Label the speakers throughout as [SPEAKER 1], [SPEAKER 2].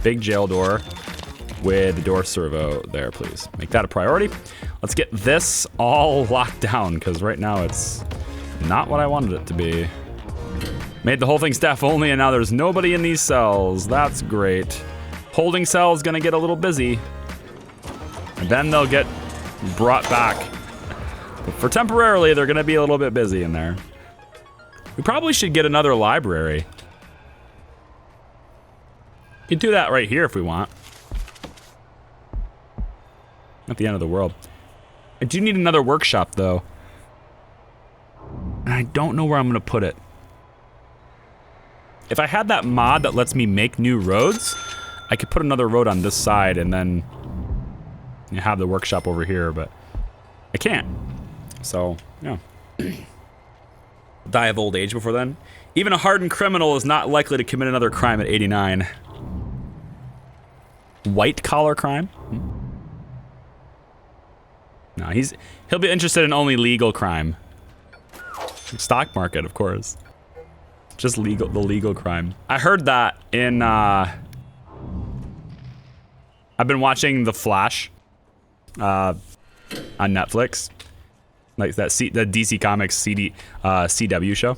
[SPEAKER 1] big jail door with the door servo there, please. Make that a priority. Let's get this all locked down, because right now it's not what I wanted it to be. Made the whole thing staff only, and now there's nobody in these cells. That's great. Holding cell is gonna get a little busy, and then they'll get brought back. But for temporarily, they're gonna be a little bit busy in there. We probably should get another library. We can do that right here if we want. Not the end of the world. I do need another workshop, though. And I don't know where I'm gonna put it. If I had that mod that lets me make new roads, I could put another road on this side and then have the workshop over here, but I can't. So, yeah. Die of old age before then. Even a hardened criminal is not likely to commit another crime at 89. White collar crime? No, he'll be interested in only legal crime. Stock market, of course. Just the legal crime. I heard that in, I've been watching The Flash, on Netflix. Like that the DC Comics CW show.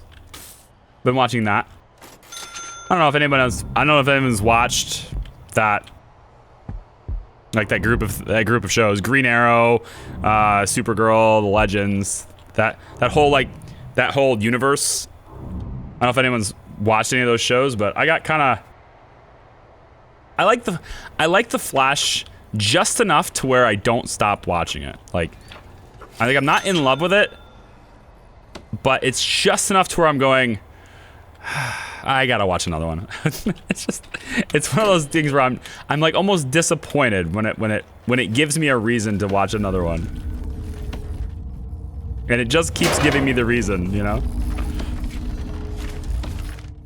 [SPEAKER 1] Been watching that. I don't know if anyone's watched that. Like that group of shows. Green Arrow, Supergirl, The Legends. That whole universe. I don't know if anyone's watched any of those shows, but I got kinda I like the Flash just enough to where I don't stop watching it. Like, I think I'm not in love with it, but it's just enough to where I'm going, I gotta watch another one. it's one of those things where I'm like almost disappointed when it gives me a reason to watch another one. And it just keeps giving me the reason, you know?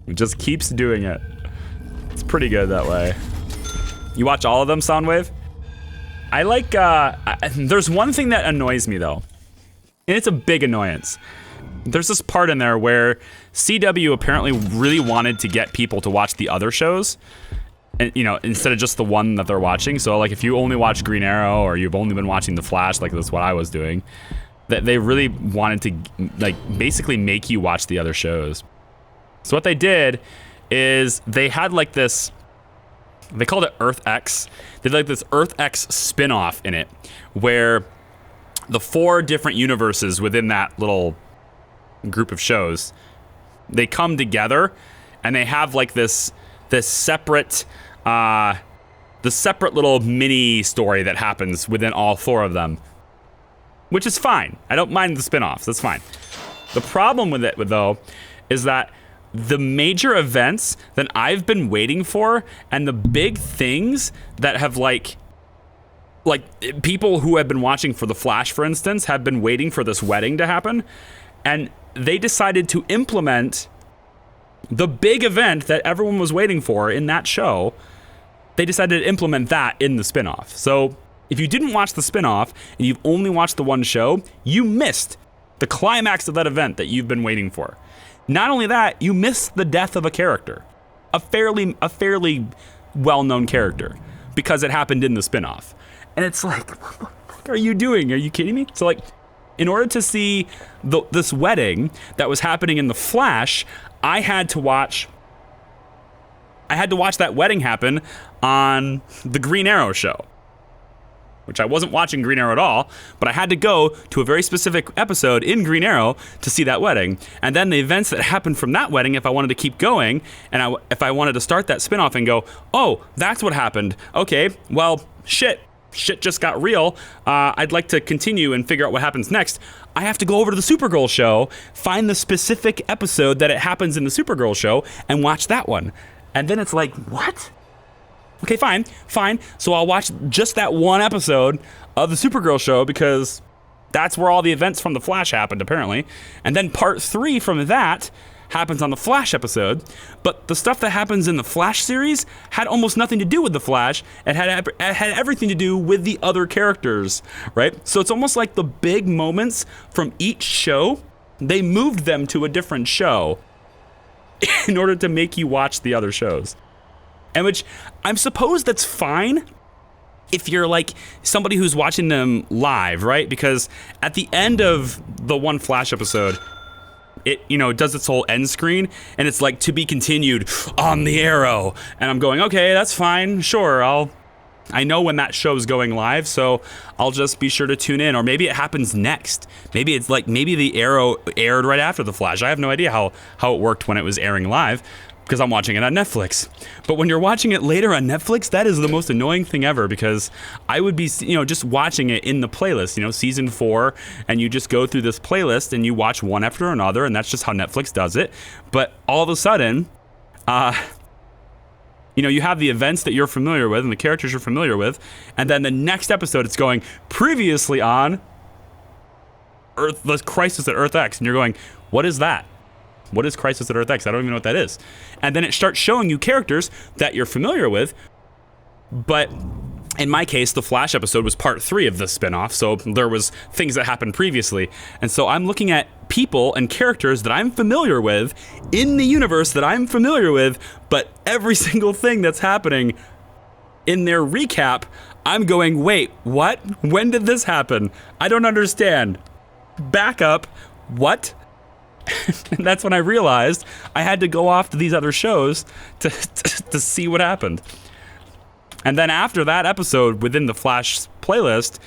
[SPEAKER 1] It just keeps doing it. It's pretty good that way. You watch all of them, Soundwave? I like, there's one thing that annoys me though. And it's a big annoyance. There's this part in there where CW apparently really wanted to get people to watch the other shows, and you know, instead of just the one that they're watching. So like if you only watch Green Arrow or you've only been watching The Flash, like that's what I was doing, that they really wanted to like basically make you watch the other shows. So what they did is they had like this, they called it Earth X. They had like this Earth X spin-off in it where the 4 different universes within that little group of shows, they come together and they have like this separate little mini story that happens within all 4 of them, which is fine. I don't mind the spin-offs, that's fine. The problem with it though is that the major events that I've been waiting for and the big things that have like people who have been watching for The Flash, for instance, have been waiting for this wedding to happen, and they decided to implement the big event that everyone was waiting for in that show. They decided to implement that in the spinoff. So if you didn't watch the spinoff and you've only watched the one show, you missed the climax of that event that you've been waiting for. Not only that, you missed the death of a character, a fairly well-known character, because it happened in the spinoff. And it's like, what the fuck are you doing? Are you kidding me? So like, in order to see this wedding that was happening in The Flash, I had to watch that wedding happen on the Green Arrow show, which I wasn't watching Green Arrow at all, but I had to go to a very specific episode in Green Arrow to see that wedding. And then the events that happened from that wedding, if I wanted to keep going, and if I wanted to start that spinoff and go, oh, that's what happened. Okay, well, shit just got real. I'd like to continue and figure out what happens next. I have to go over to the Supergirl show, find the specific episode that it happens in the Supergirl show, and watch that one. And then it's like, what? Okay, fine. So I'll watch just that one episode of the Supergirl show because that's where all the events from The Flash happened, apparently. And then part 3 from that happens on the Flash episode. But the stuff that happens in the Flash series had almost nothing to do with the Flash. It had everything to do with the other characters, right? So it's almost like the big moments from each show, they moved them to a different show in order to make you watch the other shows. And which I'm supposed that's fine if you're like somebody who's watching them live, right? Because at the end of the one Flash episode, it, you know, it does its whole end screen and it's like to be continued on the Arrow. And I'm going, okay, that's fine. Sure. I know when that show's going live, so I'll just be sure to tune in. Or maybe it happens next. Maybe it's like, maybe the Arrow aired right after the Flash. I have no idea how it worked when it was airing live, because I'm watching it on Netflix. But when you're watching it later on Netflix, that is the most annoying thing ever, because I would be, you know, just watching it in the playlist, you know, season 4, and you just go through this playlist and you watch one after another, and that's just how Netflix does it. But all of a sudden, you know, you have the events that you're familiar with and the characters you're familiar with, and then the next episode it's going previously on Earth, the Crisis at Earth X, and you're going, what is that? What is Crisis at Earth X? I don't even know what that is. And then it starts showing you characters that you're familiar with, but in my case, the Flash episode was part 3 of the spinoff, so there was things that happened previously. And so I'm looking at people and characters that I'm familiar with in the universe that I'm familiar with, but every single thing that's happening in their recap, I'm going, wait, what? When did this happen? I don't understand. Back up. What? And that's when I realized I had to go off to these other shows to see what happened. And then after that episode within the Flash playlist,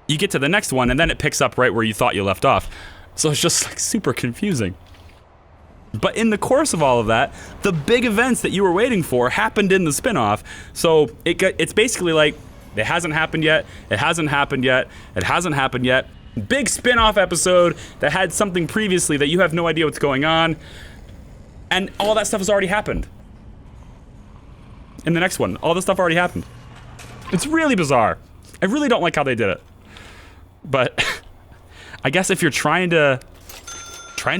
[SPEAKER 1] you get to the next one and then it picks up right where you thought you left off. So it's just like super confusing. But in the course of all of that, the big events that you were waiting for happened in the spinoff. So it's basically like, it hasn't happened yet, it hasn't happened yet, it hasn't happened yet. Big spin-off episode that had something previously that you have no idea what's going on. And all that stuff has already happened. In the next one, all this stuff already happened. It's really bizarre. I really don't like how they did it. But I guess if you're trying to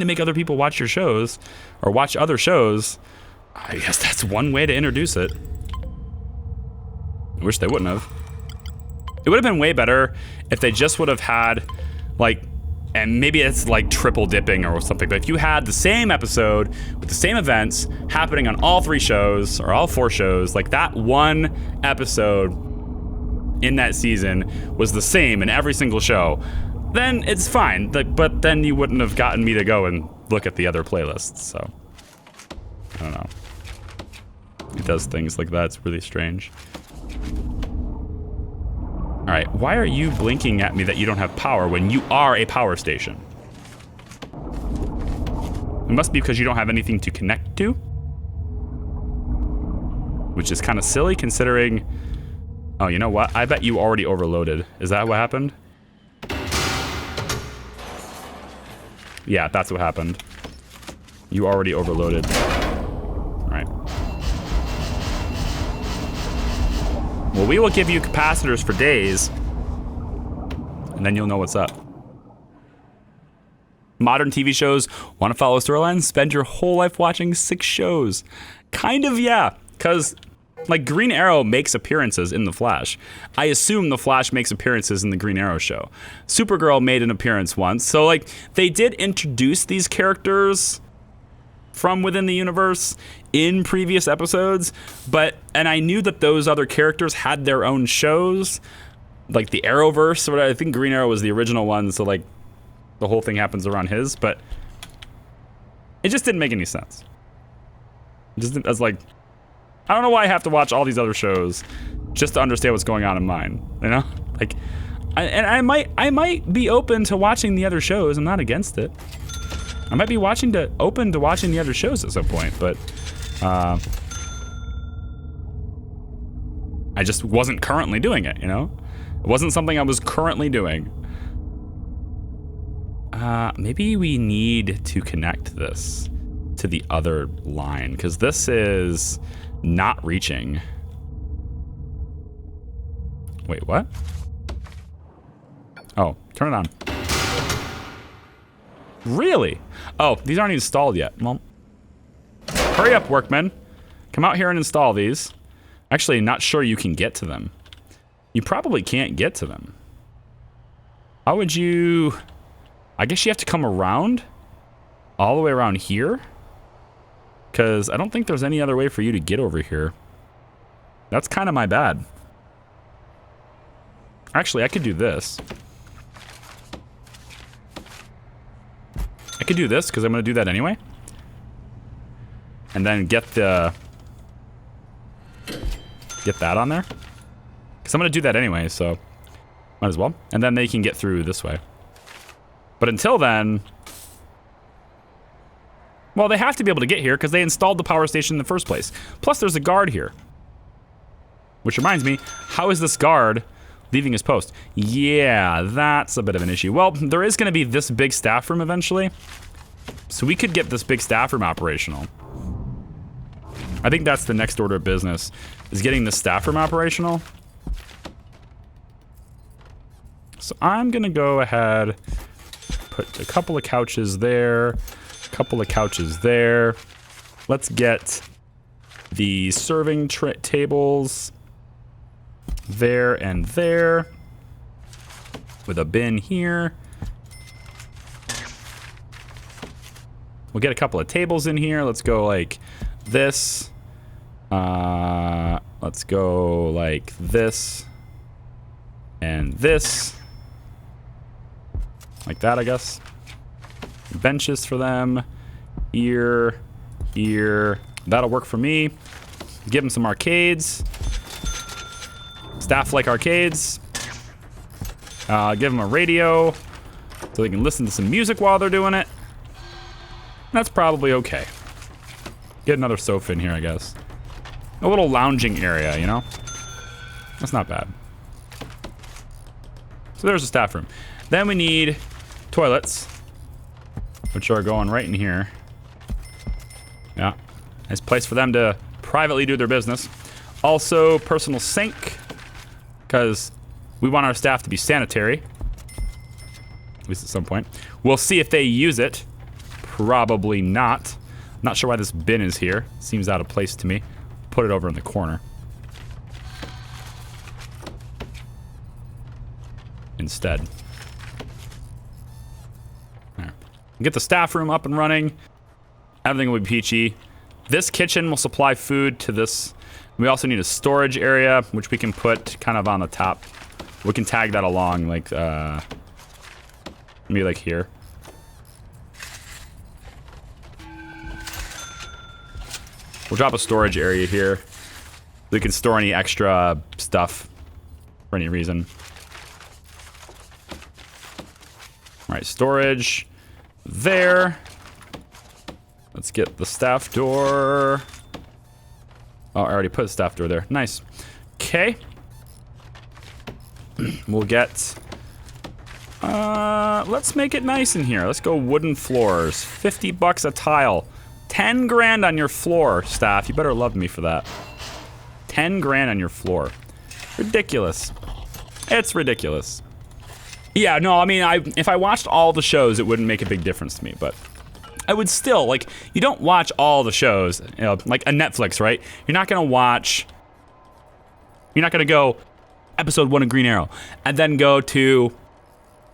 [SPEAKER 1] make other people watch your shows or watch other shows, I guess that's one way to introduce it. I wish they wouldn't have. It would have been way better if they just would have had, like, and maybe it's like triple dipping or something, but if you had the same episode with the same events happening on all 3 shows or all 4 shows, like that one episode in that season was the same in every single show, then it's fine. But then you wouldn't have gotten me to go and look at the other playlists, so I don't know. It does things like that, it's really strange. All right, why are you blinking at me that you don't have power when you are a power station? It must be because you don't have anything to connect to. Which is kind of silly considering... Oh, you know what? I bet you already overloaded. Is that what happened? Yeah, that's what happened. You already overloaded. All right. Well, we will give you capacitors for days, and then you'll know what's up. Modern TV shows want to follow a storyline? Spend your whole life watching 6 shows. Kind of, yeah, because like Green Arrow makes appearances in The Flash. I assume The Flash makes appearances in the Green Arrow show. Supergirl made an appearance once, so like they did introduce these characters from within the universe in previous episodes, and I knew that those other characters had their own shows, like the Arrowverse, or I think Green Arrow was the original one, so like the whole thing happens around his, but it just didn't make any sense. I was like, I don't know why I have to watch all these other shows just to understand what's going on in mine, you know? Like, I might be open to watching the other shows. I'm not against it. I might be open to watching the other shows at some point, but I just wasn't currently doing it, you know? It wasn't something I was currently doing. Maybe we need to connect this to the other line, because this is not reaching. Wait, what? Oh, turn it on. Really? Oh, these aren't installed yet. Well, hurry up, workmen. Come out here and install these. Actually, not sure you can get to them. You probably can't get to them. How would you... I guess you have to come around? All the way around here? Because I don't think there's any other way for you to get over here. That's kind of my bad. Actually, I could do this. I could do this because I'm going to do that anyway. And then get that on there. Because I'm going to do that anyway, so might as well. And then they can get through this way. But until then... Well, they have to be able to get here because they installed the power station in the first place. Plus, there's a guard here. Which reminds me, how is this guard leaving his post? Yeah, that's a bit of an issue. Well, there is going to be this big staff room eventually. So we could get this big staff room operational. I think that's the next order of business, is getting the staff room operational. So I'm going to go ahead, put a couple of couches there, a couple of couches there. Let's get the serving tables there and there, with a bin here. We'll get a couple of tables in here. Let's go like this. Let's go like this and this. Like that, I guess. Benches for them. Here, here. That'll work for me. Give them some arcades. Staff like arcades. Give them a radio so they can listen to some music while they're doing it. That's probably okay. Get another sofa in here, I guess. A little lounging area, you know? That's not bad. So there's the staff room. Then we need toilets, which are going right in here. Yeah. Nice place for them to privately do their business. Also, personal sink, because we want our staff to be sanitary. At least at some point. We'll see if they use it. Probably not. Not sure why this bin is here. Seems out of place to me. Put it over in the corner. Instead. There. Get the staff room up and running. Everything will be peachy. This kitchen will supply food to this. We also need a storage area, which we can put kind of on the top. We can tag that along, like, maybe like here. We'll drop a storage area here. We can store any extra stuff for any reason. All right, storage there. Let's get the staff door. Oh, I already put a staff door there. Nice. Okay. We'll get... let's make it nice in here. Let's go wooden floors. 50 bucks a tile. 10 grand on your floor, staff. You better love me for that. 10 grand on your floor. Ridiculous. It's ridiculous. Yeah, no, I mean, if I watched all the shows, it wouldn't make a big difference to me, but I would still, like, you don't watch all the shows, you know, like a Netflix, right? You're not gonna go episode 1 of Green Arrow, and then go to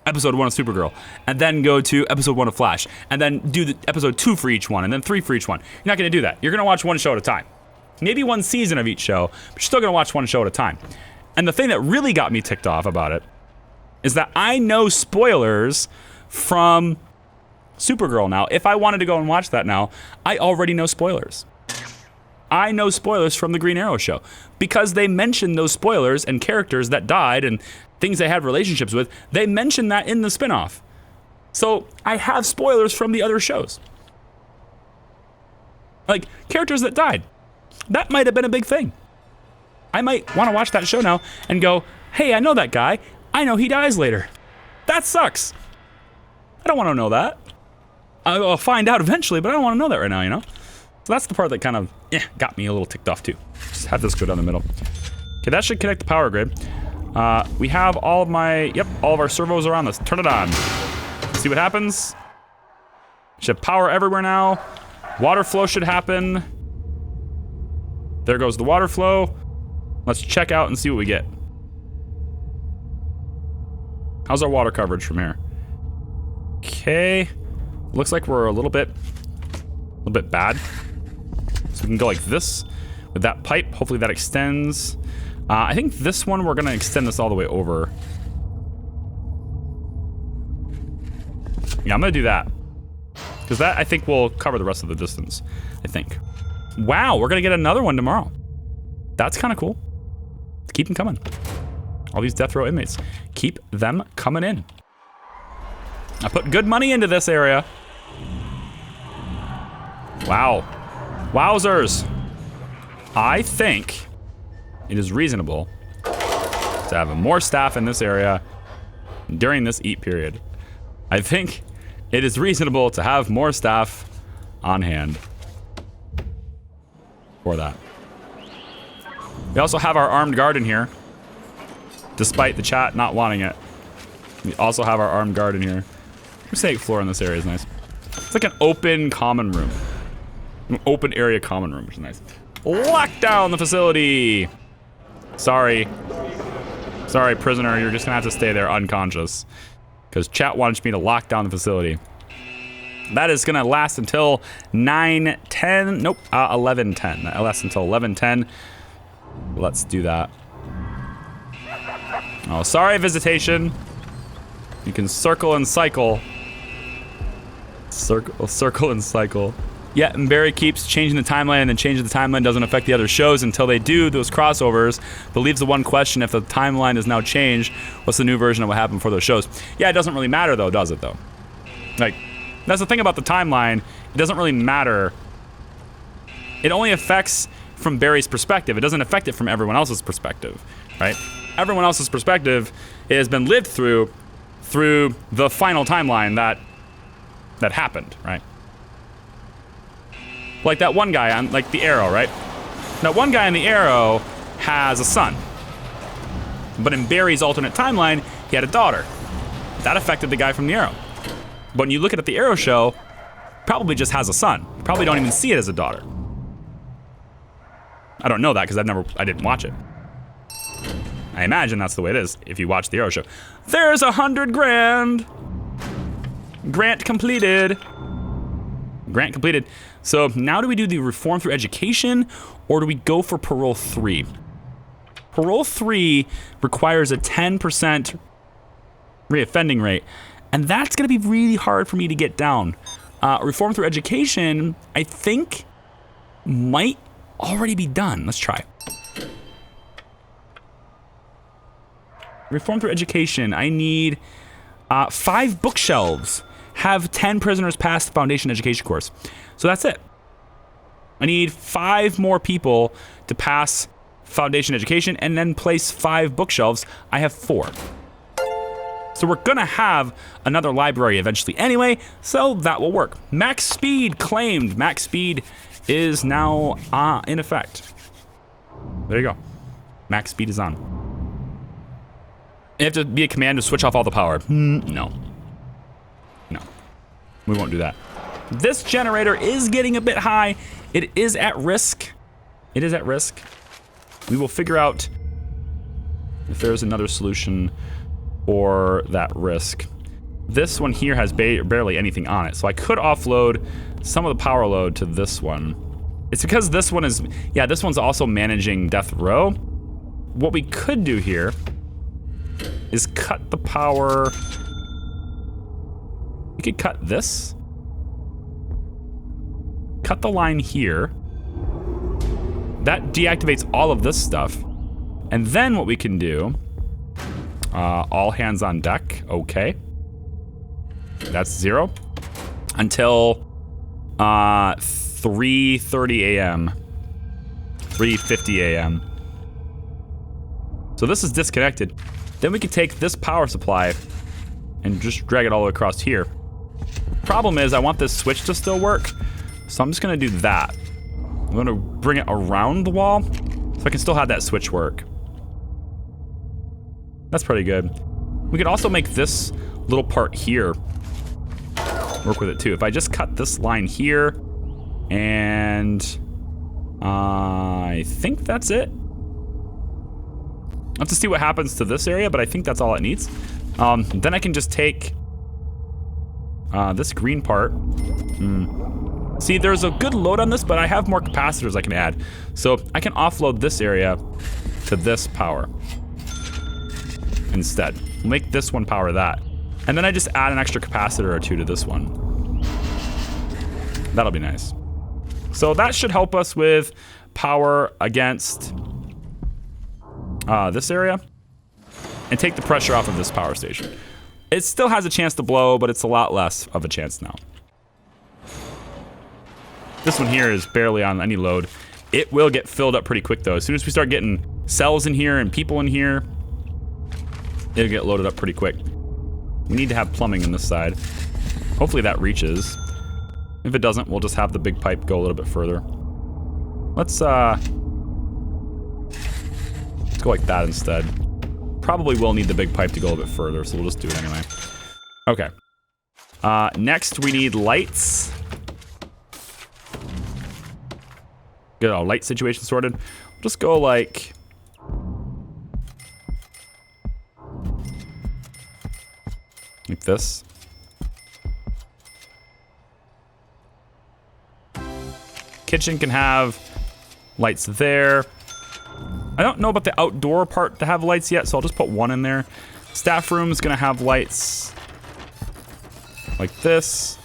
[SPEAKER 1] episode 1 of Supergirl, and then go to episode 1 of Flash, and then do the episode 2 for each one, and then 3 for each one. You're not gonna do that. You're gonna watch one show at a time. Maybe one season of each show, but you're still gonna watch one show at a time. And the thing that really got me ticked off about it is that I know spoilers from Supergirl now. If I wanted to go and watch that now, I already know spoilers. I know spoilers from the Green Arrow show because they mentioned those spoilers and characters that died and things they had relationships with. They mentioned that in the spinoff. So I have spoilers from the other shows. Like, characters that died. That might have been a big thing. I might want to watch that show now and go, hey, I know that guy. I know he dies later. That sucks. I don't want to know that. I'll find out eventually, but I don't want to know that right now, you know? So that's the part that kind of got me a little ticked off too. Just have this go down the middle. Okay, that should connect the power grid. We have all of all of our servos are on. Let's turn it on. See what happens. Should have power everywhere now. Water flow should happen. There goes the water flow. Let's check out and see what we get. How's our water coverage from here? Okay. Looks like we're a little bit bad. So we can go like this. with that pipe. Hopefully that extends. I think this one, we're gonna extend this all the way over. Yeah, I'm gonna do that. Because that, I think, will cover the rest of the distance, I think. Wow, we're gonna get another one tomorrow. That's kind of cool. Keep them coming. All these death row inmates. Keep them coming in. I put good money into this area. Wow. Wowzers. I think it is reasonable to have more staff in this area during this eat period. I think it is reasonable to have more staff on hand for that. We also have our armed guard in here, despite the chat not wanting it. We also have our armed guard in here. Mosaic floor in this area is nice. It's like an open common room. An open area common room, which is nice. Lock down the facility. Sorry. Sorry, prisoner, you're just gonna have to stay there unconscious. Because chat wanted me to lock down the facility. That is gonna last until 9:10. Nope, 11:10. That lasts until 11:10. Let's do that. Oh, sorry, visitation. You can circle and cycle. Circle and cycle. Yeah, and Barry keeps changing the timeline, and then changing the timeline doesn't affect the other shows until they do those crossovers. But leaves the one question: if the timeline is now changed, what's the new version of what happened for those shows? Yeah, it doesn't really matter though, does it though? Like, that's the thing about the timeline. It doesn't really matter. It only affects from Barry's perspective. It doesn't affect it from everyone else's perspective, right? Everyone else's perspective has been lived through the final timeline that happened, right? Like that one guy on, like, the Arrow, right? That one guy on the Arrow has a son. But in Barry's alternate timeline, he had a daughter. That affected the guy from the Arrow. But when you look at the Arrow show, probably just has a son. You probably don't even see it as a daughter. I don't know that because I didn't watch it. I imagine that's the way it is if you watch the Arrow show. There's 100 grand. Grant completed. Grant completed. So now do we do the reform through education, or do we go for parole 3? Parole 3 requires a 10% reoffending rate, and that's gonna be really hard for me to get down. Reform through education, I think, might already be done. Let's try. Reform through education, I need 5 bookshelves. Have 10 prisoners pass the foundation education course. So that's it. I need 5 more people to pass foundation education and then place 5 bookshelves. I have 4. So we're gonna have another library eventually anyway, so that will work. Max speed claimed. Max speed is now in effect. There you go. Max speed is on. You have to be a command to switch off all the power. No. No. We won't do that. This generator is getting a bit high. It is at risk. It is at risk. We will figure out if there's another solution for that risk. This one here has barely anything on it, so I could offload some of the power load to this one. It's because this one is, yeah, this one's also managing death row. What we could do here is cut the power. We could cut this. Cut the line here. That deactivates all of this stuff. And then what we can do, all hands on deck, okay. That's 0. Until 3:30 a.m. 3:50 a.m. So this is disconnected. Then we could take this power supply and just drag it all the way across here. Problem is, I want this switch to still work, so I'm just gonna do that. I'm gonna bring it around the wall so I can still have that switch work. That's pretty good. We could also make this little part here work with it too. If I just cut this line here, and I think that's it. I'll have to see what happens to this area, but I think that's all it needs. Then I can just take this green part. See, there's a good load on this, but I have more capacitors I can add. So I can offload this area to this power instead. Make this one power that. And then I just add an extra capacitor or two to this one. That'll be nice. So that should help us with power against this area and take the pressure off of this power station. It still has a chance to blow, but it's a lot less of a chance now. This one here is barely on any load. It will get filled up pretty quick though. As soon as we start getting cells in here and people in here, it'll get loaded up pretty quick. We need to have plumbing on this side. Hopefully that reaches. If it doesn't, we'll just have the big pipe go a little bit further. Let's go like that instead. Probably will need the big pipe to go a little bit further, so we'll just do it anyway. Okay. Next, we need lights. Get our light situation sorted. We'll just go like... like this. Kitchen can have lights there. I don't know about the outdoor part to have lights yet, so I'll just put one in there. Staff room is gonna have lights like this.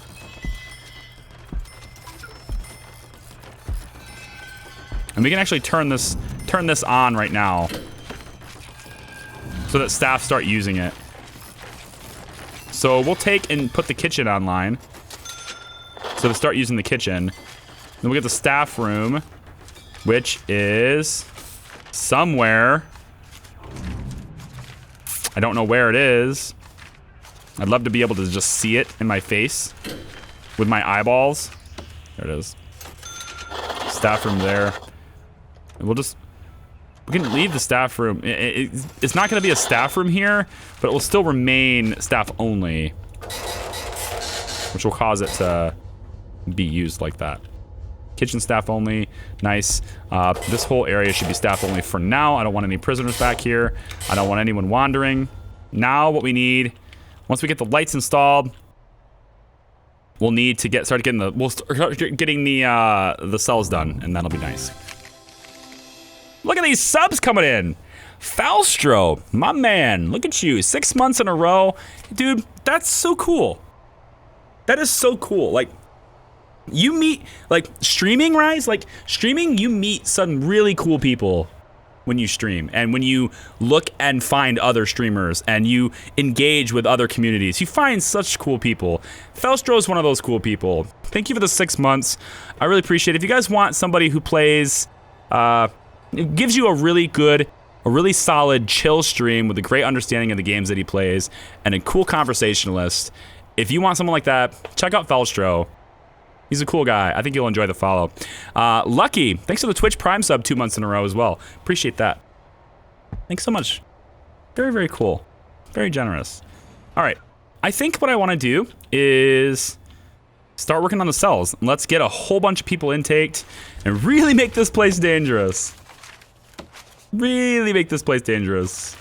[SPEAKER 1] And we can actually turn this on right now so that staff start using it. So we'll take and put the kitchen online. So to start using the kitchen. Then we get the staff room, which is somewhere. I don't know where it is. I'd love to be able to just see it in my face with my eyeballs. There it is. Staff room there. And we can leave the staff room. It's not going to be a staff room here, but it will still remain staff only, which will cause it to be used like that. Kitchen staff only, nice. This whole area should be staff only for now. I don't want any prisoners back here. I don't want anyone wandering. Now what we need, once we get the lights installed, we'll need to start getting the cells done, and that'll be nice. Look at these subs coming in. Falstro, my man, look at you, 6 months in a row. Dude, that's so cool. That is so cool. Like, you meet, like, streaming, Rise? Like, streaming, you meet some really cool people when you stream. And when you look and find other streamers and you engage with other communities, you find such cool people. Felstro is one of those cool people. Thank you for the 6 months. I really appreciate it. If you guys want somebody who plays, it gives you a really good, a really solid, chill stream with a great understanding of the games that he plays and a cool conversationalist. If you want someone like that, check out Felstro. He's a cool guy. I think you'll enjoy the follow. Lucky, thanks for the Twitch Prime sub 2 months in a row as well. Appreciate that. Thanks so much. Very, very cool. Very generous. All right. I think what I want to do is start working on the cells. Let's get a whole bunch of people intaked and really make this place dangerous. Really make this place dangerous.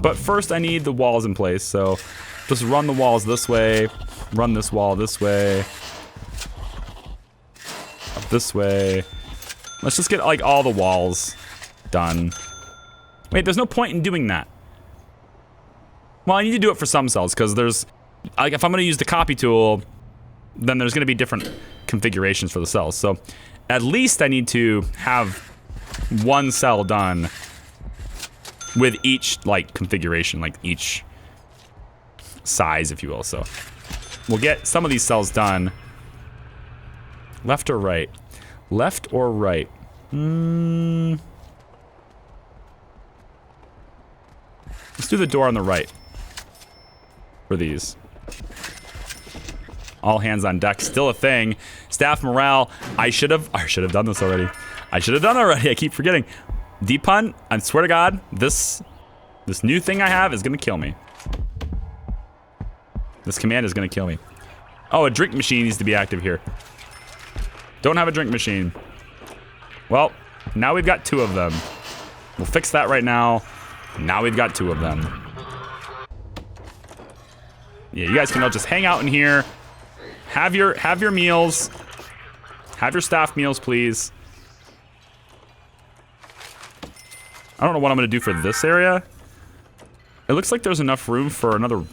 [SPEAKER 1] But first I need the walls in place, so just run the walls this way, run this wall this way, up this way. Let's just get like all the walls done. Wait, there's no point in doing that. Well, I need to do it for some cells because there's, like, if I'm going to use the copy tool, then there's going to be different configurations for the cells. So at least I need to have one cell done with each, like, configuration, like each size, if you will. So we'll get some of these cells done. Left or right? Left or right? Let's do the door on the right for these. All hands on deck, still a thing. Staff morale. I should have done this already. I keep forgetting. Deep pun. I swear to God, this new thing I have is gonna kill me. This command is gonna kill me. Oh, a drink machine needs to be active here. Don't have a drink machine. Well, now we've got two of them. We'll fix that right now. Now we've got two of them. Yeah, you guys can all just hang out in here. Have your meals. Have your staff meals, please. I don't know what I'm gonna do for this area. It looks like there's enough room for another,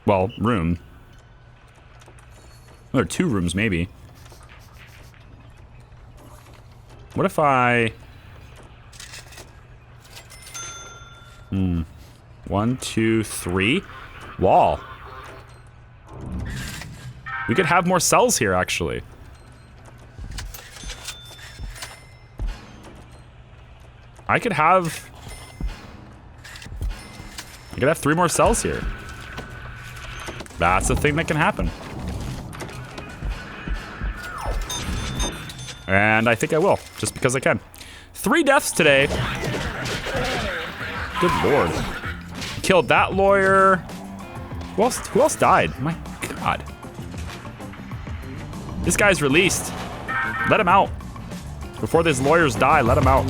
[SPEAKER 1] well, room. Another 2 rooms, maybe. What if I... 1, 2, 3. Wall. We could have more cells here, actually. I could have 3 more cells here. That's a thing that can happen. And I think I will, just because I can. 3 deaths today. Good lord. Killed that lawyer. Who else died? My god. This guy's released. Let him out. Before these lawyers die, let him out.